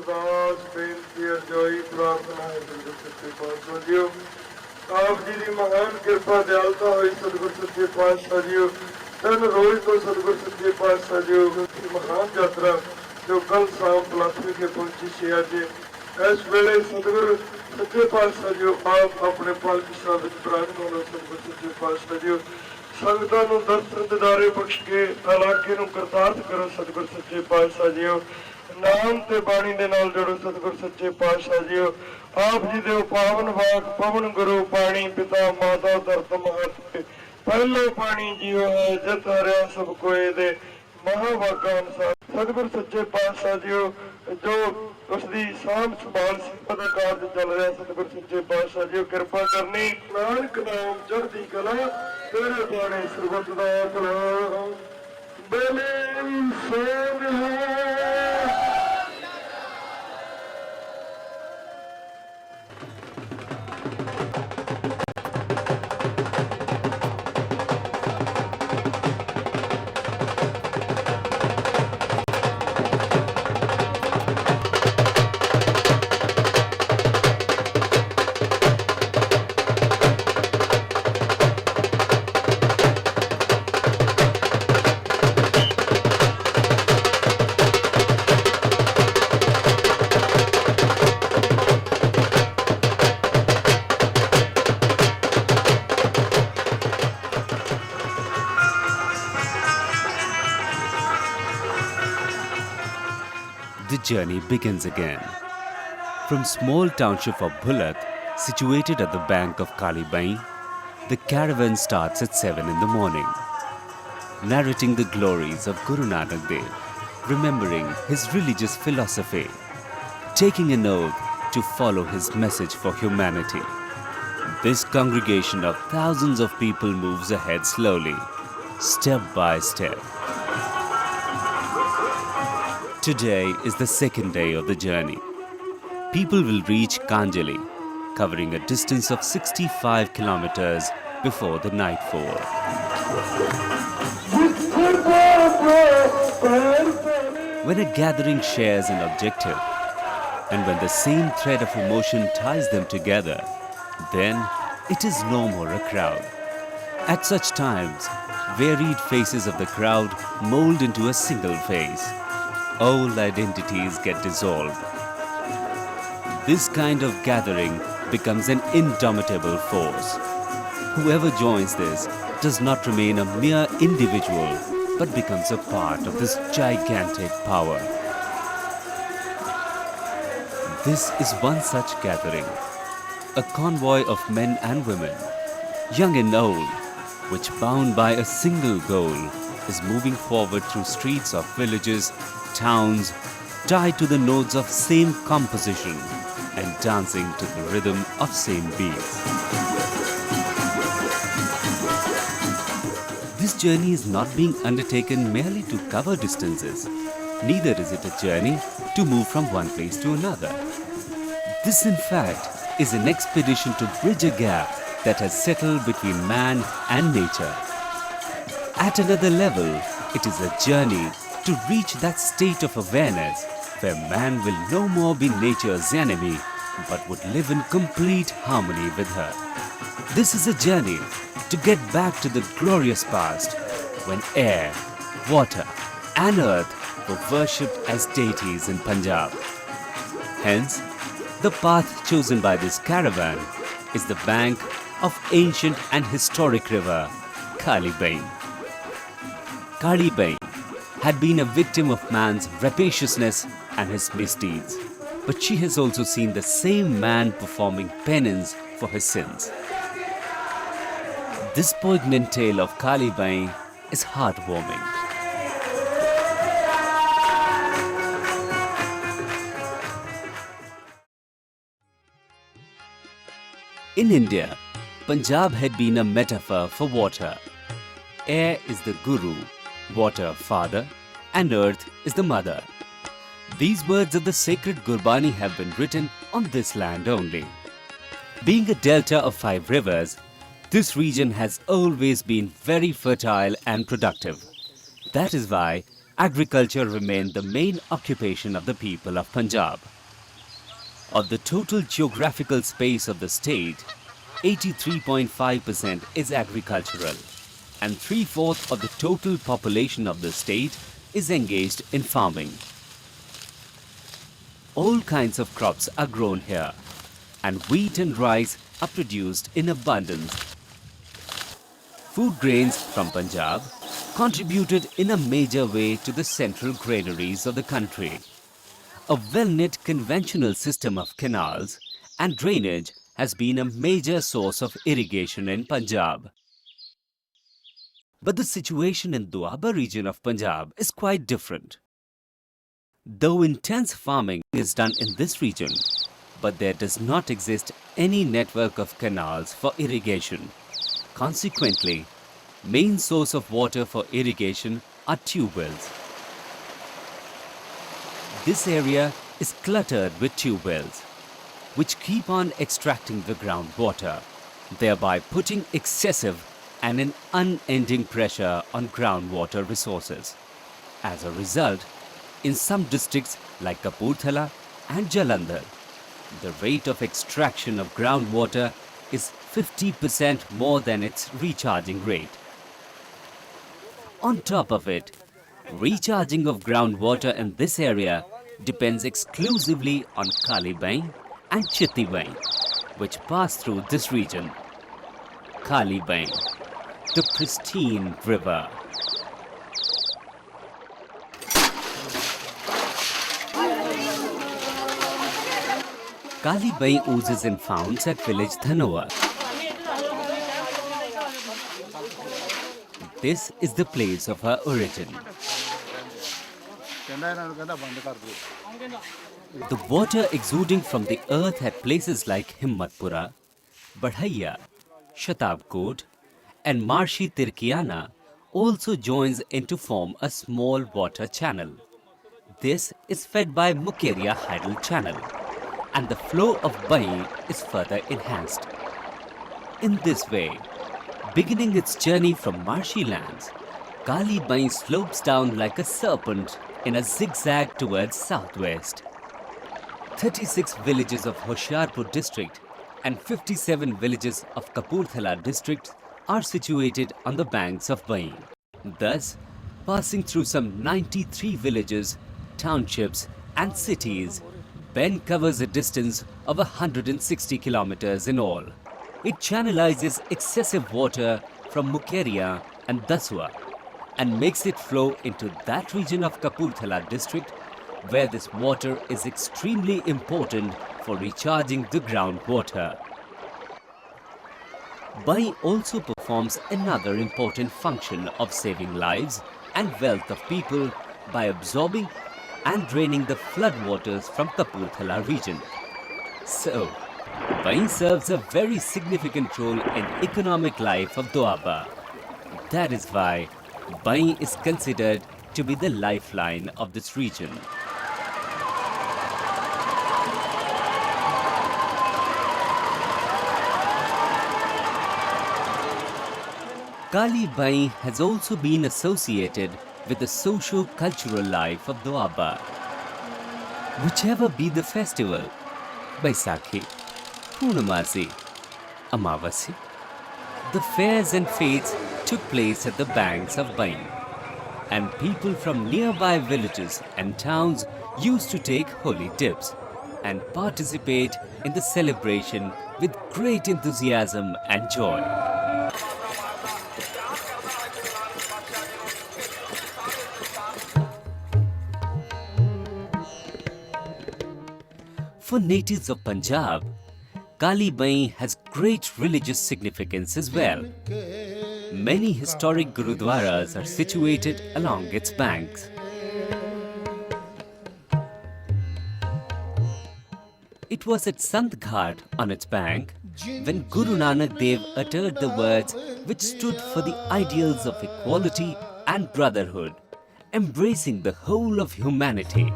अरदास बेनती अर्जोई प्रार्थना है सतगुरु सच्चे पातशाह जीओ। आप जी की महान कृपा दयालता हुई सतगुरु सच्चे पातशाह जीओ। दिन रोज तो सतगुरु सच्चे पातशाह जीओ महान यात्रा जो कल शाम पलाथी के पहुंची सी अज इस वेले सतगुरु सच्चे पातशाह जीओ आप अपने पालकी साहब विराजमान हो। सतगुरु सच्चे पातशाह जीओ संगतां नूं दर्शन दिदारे बख्श के इलाके नूं करतार्थ करो। सतगुरु सच्चे पातशाह जीओ नाम ते बाणी दे नाल जोड़ो। सतगुरु सच्चे पातशाह जीओ आप जी दे पावन वाक पवन गुरु पाणी पिता माता धरत महत पहले पानी जीओ है जत हरिया सब कोई दे महावाका अनुसार। सतगुरु सच्चे पातशाह जीओ जो उसकी सांभ संभाल सेवा का कार्य चल रहा है। सतगुरु सच्चे पातशाह जीओ कृपा करनी नानक नाम चढ़ती कला तेरे बाणे सरबत दा भला बेले सोन है। The journey begins again. From small township of Bhulat, situated at the bank of Kali Bein, the caravan starts at 7 in the morning, narrating the glories of Guru Nanak Dev, remembering his religious philosophy, taking an oath to follow his message for humanity. This congregation of thousands of people moves ahead slowly, step by step. Today is the second day of the journey. People will reach Kanjali, covering a distance of 65 kilometers before the nightfall. When a gathering shares an objective, and when the same thread of emotion ties them together, then it is no more a crowd. At such times, varied faces of the crowd mold into a single face. Old identities get dissolved. This kind of gathering becomes an indomitable force. Whoever joins this does not remain a mere individual, but becomes a part of this gigantic power. This is one such gathering, a convoy of men and women, young and old, which bound by a single goal is moving forward through streets of villages, towns, tied to the notes of same composition and dancing to the rhythm of same beats. This journey is not being undertaken merely to cover distances. Neither is it a journey to move from one place to another. This, in fact, is an expedition to bridge a gap that has settled between man and nature. At another level, it is a journey to reach that state of awareness where man will no more be nature's enemy, but would live in complete harmony with her. This is a journey to get back to the glorious past when air, water and earth were worshipped as deities in Punjab. Hence, the path chosen by this caravan is the bank of ancient and historic river Kali Bein. Kali Bein had been a victim of man's rapaciousness and his misdeeds, but she has also seen the same man performing penance for his sins. This poignant tale of Kali Bein is heartwarming. In India, Punjab had been a metaphor for water. Air is the guru, water father, and earth is the mother. These words of the sacred Gurbani have been written on this land only. Being a delta of 5 rivers, this region has always been very fertile and productive. That is why agriculture remained the main occupation of the people of Punjab. Of the total geographical space of the state, 83.5% is agricultural, and 3/4 of the total population of the state is engaged in farming. All kinds of crops are grown here, and wheat and rice are produced in abundance. Food grains from Punjab contributed in a major way to the central granaries of the country. A well-knit conventional system of canals and drainage has been a major source of irrigation in Punjab. But the situation in Doaba region of Punjab is quite different. Though intense farming is done in this region, but there does not exist any network of canals for irrigation. Consequently, main source of water for irrigation are tube wells. This area is cluttered with tube wells, which keep on extracting the groundwater, thereby putting excessive and an unending pressure on groundwater resources. As a result, in some districts like Kapurthala and Jalandhar, the rate of extraction of groundwater is 50% more than its recharging rate. On top of it, recharging of groundwater in this area depends exclusively on Kali Bein and Chitti Bein, which pass through this region. Kali Bein, the pristine river. Kali Bein oozes and founds at village Dhanoa. This is the place of her origin. The water exuding from the earth at places like Himmatpura, Badhaiya, Shatabkot and Marshi Tirkiana also joins in to form a small water channel. This is fed by Mukeria Hydel Channel, and the flow of Bein is further enhanced. In this way, beginning its journey from marshy lands, Kali Bein slopes down like a serpent in a zigzag towards southwest. 36 villages of Hoshiarpur district and 57 villages of Kapurthala district are situated on the banks of Bein. Thus, passing through some 93 villages, townships and cities, Bein covers a distance of 160 kilometers in all. It channelizes excessive water from Mukeria and Dasua and makes it flow into that region of Kapurthala district where this water is extremely important for recharging the groundwater. Bein also performs another important function of saving lives and wealth of people by absorbing and draining the floodwaters from Kapurthala region. So, Bein serves a very significant role in economic life of Doaba. That is why Bein is considered to be the lifeline of this region. Kali Bein has also been associated with the socio-cultural life of Doaba. Whichever be the festival, Baisakhi, Purnamasi, Amavasi, the fairs and fetes took place at the banks of Bein, and people from nearby villages and towns used to take holy dips and participate in the celebration with great enthusiasm and joy. For natives of Punjab, Kali Bein has great religious significance as well. Many historic gurudwaras are situated along its banks. It was at Sant Ghat on its bank when Guru Nanak Dev uttered the words which stood for the ideals of equality and brotherhood, embracing the whole of humanity.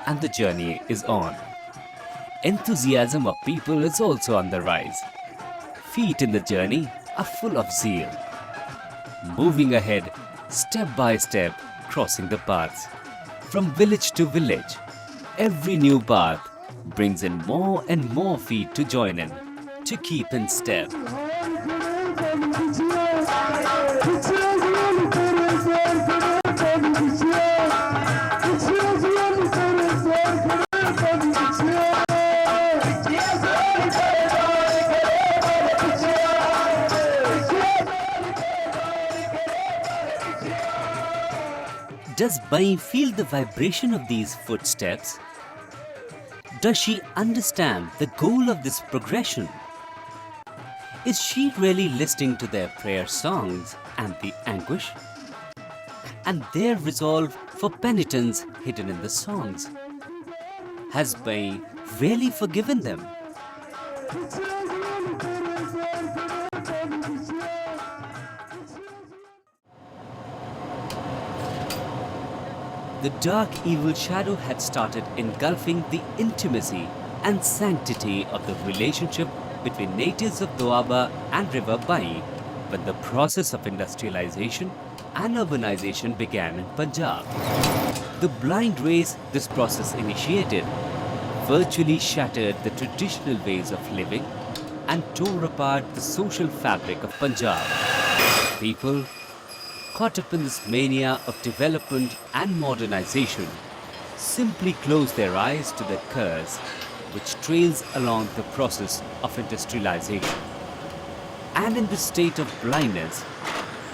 and the journey is on. Enthusiasm of people is also on the rise. Feet in the journey are full of zeal, moving ahead step by step, crossing the paths. From village to village, every new path brings in more and more feet to join in, to keep in step. Does Bai feel the vibration of these footsteps? Does she understand the goal of this progression? Is she really listening to their prayer songs and the anguish? And their resolve for penitence hidden in the songs? Has Bai really forgiven them? The dark evil shadow had started engulfing the intimacy and sanctity of the relationship between natives of Doaba and River Bai when the process of industrialization and urbanization began in Punjab. The blind race this process initiated virtually shattered the traditional ways of living and tore apart the social fabric of Punjab. People, caught up in this mania of development and modernization, simply close their eyes to the curse which trails along the process of industrialization. And in this state of blindness,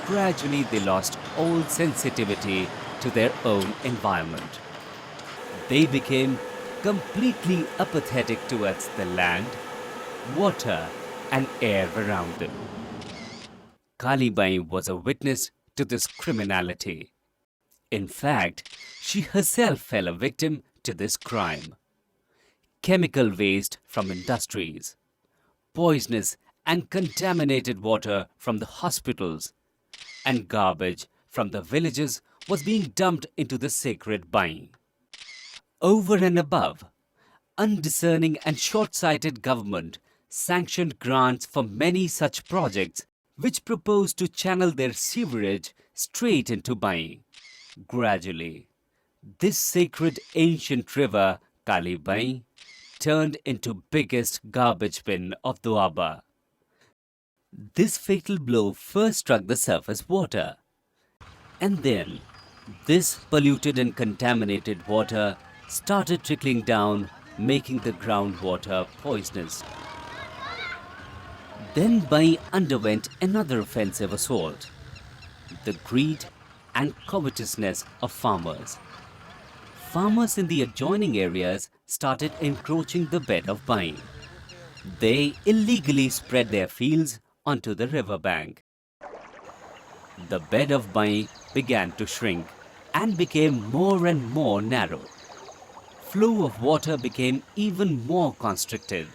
gradually they lost all sensitivity to their own environment. They became completely apathetic towards the land, water, and air around them. Kali Bein was a witness to this criminality. In fact, she herself fell a victim to this crime. Chemical waste from industries, poisonous and contaminated water from the hospitals, and garbage from the villages was being dumped into the sacred Bein. Over and above, undiscerning and short-sighted government sanctioned grants for many such projects which proposed to channel their sewerage straight into Bein. Gradually, this sacred ancient river, Kali Bein, turned into biggest garbage bin of Doaba. This fatal blow first struck the surface water, and then this polluted and contaminated water started trickling down, making the groundwater poisonous. Then Bai underwent another offensive assault, the greed and covetousness of farmers. Farmers in the adjoining areas started encroaching the bed of Bai. They illegally spread their fields onto the riverbank. The bed of Bai began to shrink and became more and more narrow. Flow of water became even more constricted.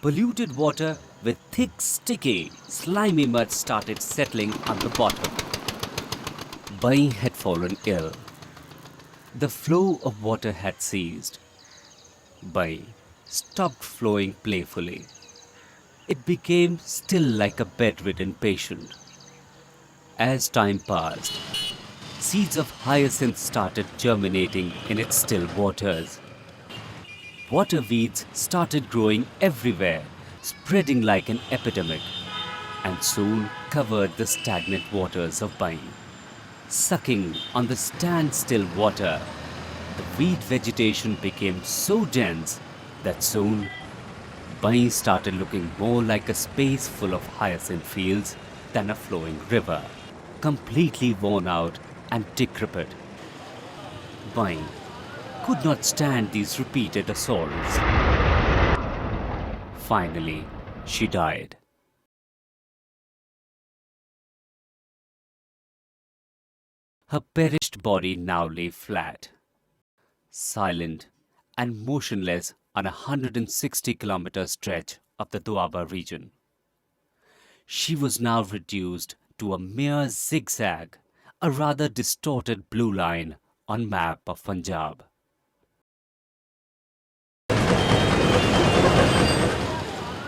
Polluted water with thick, sticky, slimy mud started settling on the bottom. Bai had fallen ill. The flow of water had ceased. Bai stopped flowing playfully. It became still like a bedridden patient. As time passed, seeds of hyacinth started germinating in its still waters. Water weeds started growing everywhere, spreading like an epidemic, and soon covered the stagnant waters of Bai. Sucking on the standstill water, the weed vegetation became so dense that soon Bai started looking more like a space full of hyacinth fields than a flowing river, completely worn out and decrepit. Bai could not stand these repeated assaults. Finally, she died. Her perished body now lay flat, silent and motionless on a 160-kilometer stretch of the Doaba region. She was now reduced to a mere zigzag, a rather distorted blue line on map of Punjab.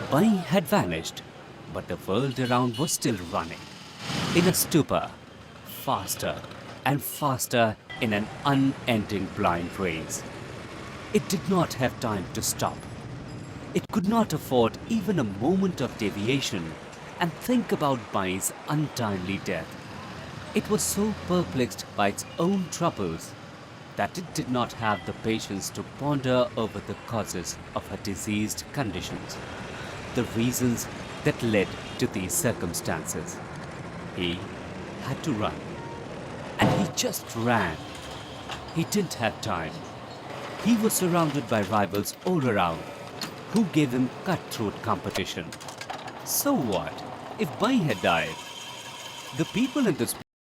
Bein had vanished, but the world around was still running. In a stupor, faster and faster in an unending blind race. It did not have time to stop. It could not afford even a moment of deviation and think about Bein's untimely death. It was so perplexed by its own troubles that it did not have the patience to ponder over the causes of her diseased conditions, the reasons that led to these circumstances. He had to run. And he just ran. He didn't have time. He was surrounded by rivals all around, who gave him cutthroat competition. So what if Bein had died? The people in this